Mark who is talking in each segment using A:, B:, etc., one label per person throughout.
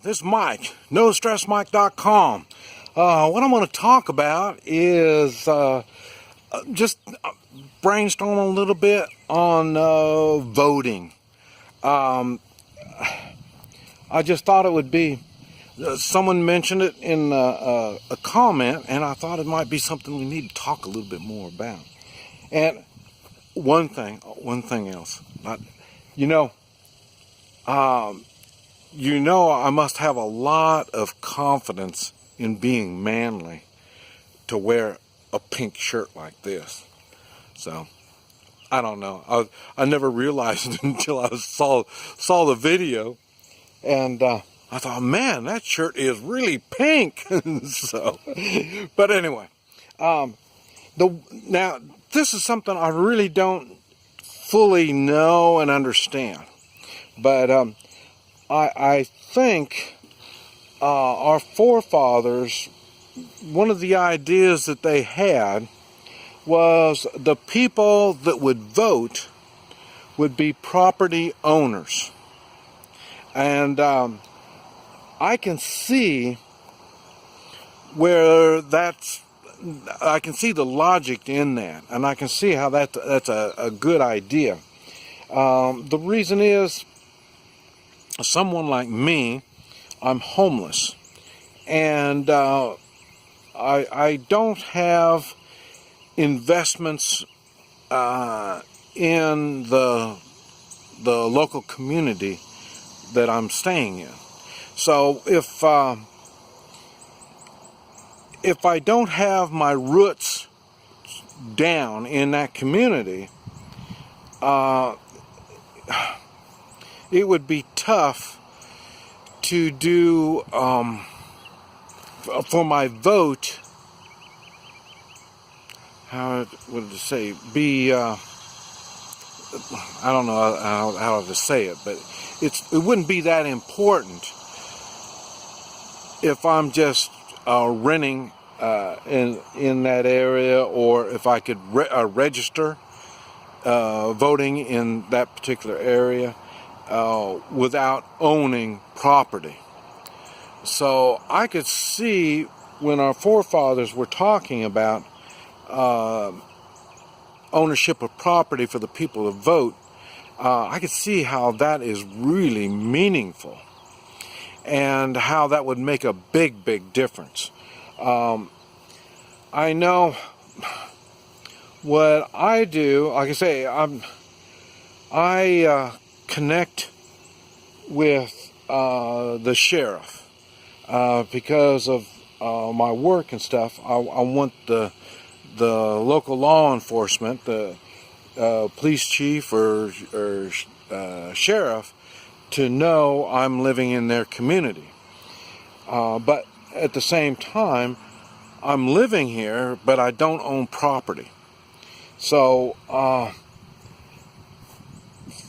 A: This is Mike, NoStressMike.com. What I'm going to talk about is just brainstorm a little bit on voting. I just thought it would be, someone mentioned it in a comment, and I thought it might be something we need to talk a little bit more about. And one thing else, I must have a lot of confidence in being manly to wear a pink shirt like this. So, I don't know. I never realized it until I saw the video, and I thought, man, that shirt is really pink. So, but anyway, now this is something I really don't fully know and understand, but I think our forefathers, one of the ideas that they had was the people that would vote would be property owners. And I can see where I can see the logic in that, and I can see how that's a good idea. The reason is, someone like me, I'm homeless, and I don't have investments in the local community that I'm staying in. So if I don't have my roots down in that community, it would be tough to do for my vote. How would it say? I don't know how to say it, but it wouldn't be that important if I'm just renting in that area, or if I could register voting in that particular area without owning property. So I could see when our forefathers were talking about ownership of property for the people to vote, I could see how that is really meaningful and how that would make a big difference. I know what I do. Like I say, I connect with the sheriff because of my work and stuff. I want the local law enforcement, the police chief or sheriff, to know I'm living in their community. But at the same time, I'm living here, but I don't own property. So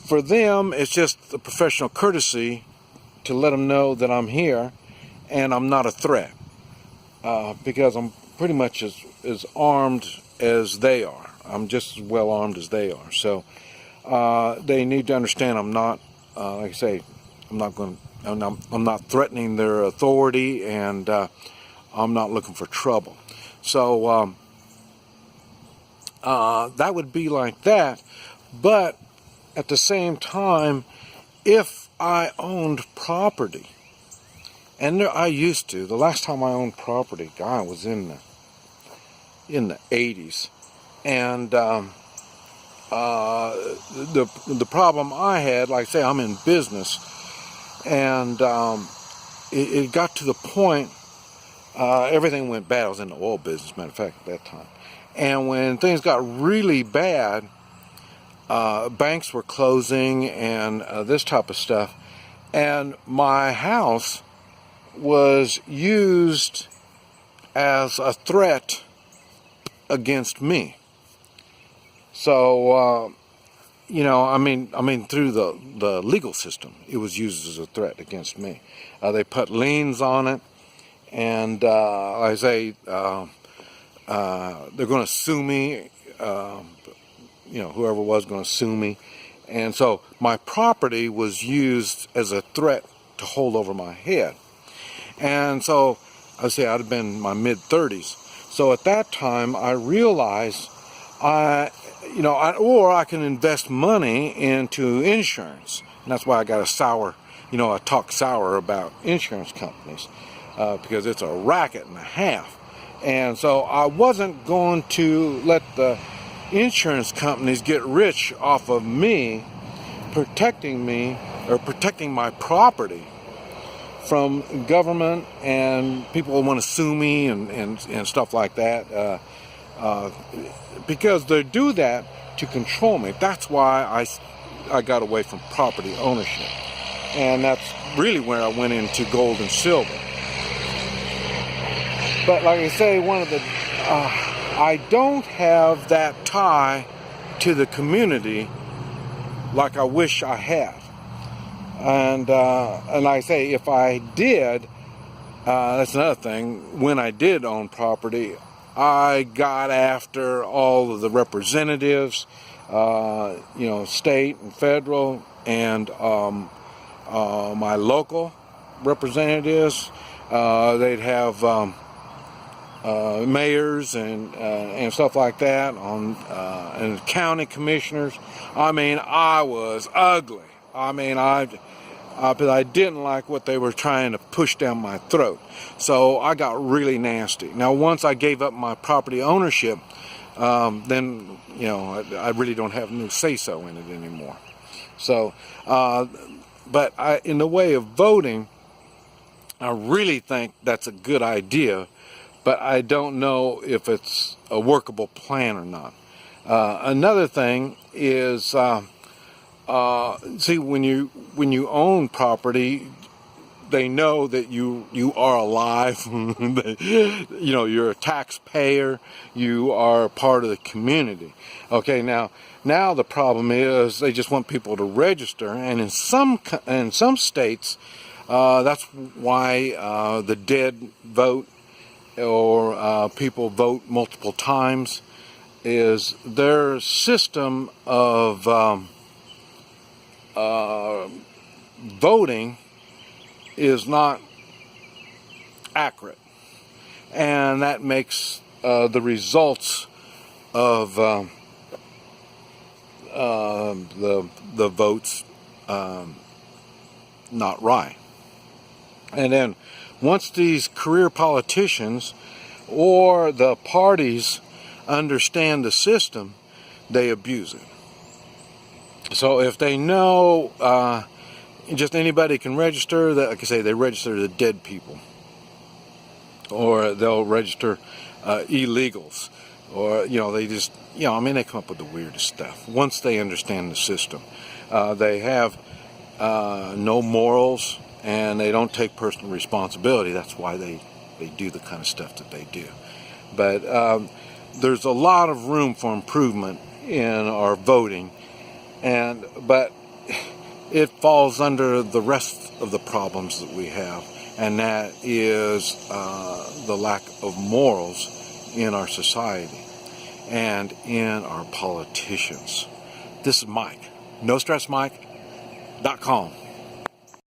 A: for them, it's just a professional courtesy to let them know that I'm here and I'm not a threat, because I'm pretty much as armed as they are. I'm just as well armed as they are. So they need to understand I'm not, like I say, I'm not threatening their authority, and I'm not looking for trouble. So that would be like that. But at the same time, if I owned property, and I used to, the last time I owned property, God, was in the 80s, and the problem I had, like I say, I'm in business, and it got to the point, everything went bad. I was in the oil business, matter of fact, at that time. And when things got really bad, banks were closing and this type of stuff, and my house was used as a threat against me. So I mean through the legal system, it was used as a threat against me. They put liens on it, and I say they're going to sue me. Whoever was going to sue me, and so my property was used as a threat to hold over my head. And so I'd say I'd have been in my mid-30s. So at that time, I realized or I can invest money into insurance. And that's why I got I talk sour about insurance companies because it's a racket and a half. And so I wasn't going to let the insurance companies get rich off of me protecting my property from government and people who want to sue me and stuff like that, because they do that to control me. That's why I got away from property ownership, and that's really where I went into gold and silver. But like I say, I don't have that tie to the community like I wish I had. And like I say, if I did, that's another thing. When I did own property, I got after all of the representatives, state and federal, and my local representatives. They'd have mayors and stuff like that, and county commissioners. I mean, I was ugly. I mean, but I didn't like what they were trying to push down my throat. So I got really nasty. Now, once I gave up my property ownership, then, I really don't have no say-so in it anymore. So, but in the way of voting, I really think that's a good idea, but I don't know if it's a workable plan or not. Another thing is, see, when you own property, they know that you are alive. You're a taxpayer. You are part of the community. Okay, now the problem is they just want people to register, and in some states, that's why the dead vote or people vote multiple times, is their system of voting is not accurate, and that makes the results of the votes not right. And then once these career politicians or the parties understand the system, they abuse it. So if they know just anybody can register, that, like I say, they register the dead people, or they'll register illegals, or they just they come up with the weirdest stuff. Once they understand the system, they have no morals, and they don't take personal responsibility. That's why they do the kind of stuff that they do. But there's a lot of room for improvement in our voting. But it falls under the rest of the problems that we have, and that is the lack of morals in our society and in our politicians. This is Mike, NoStressMike.com.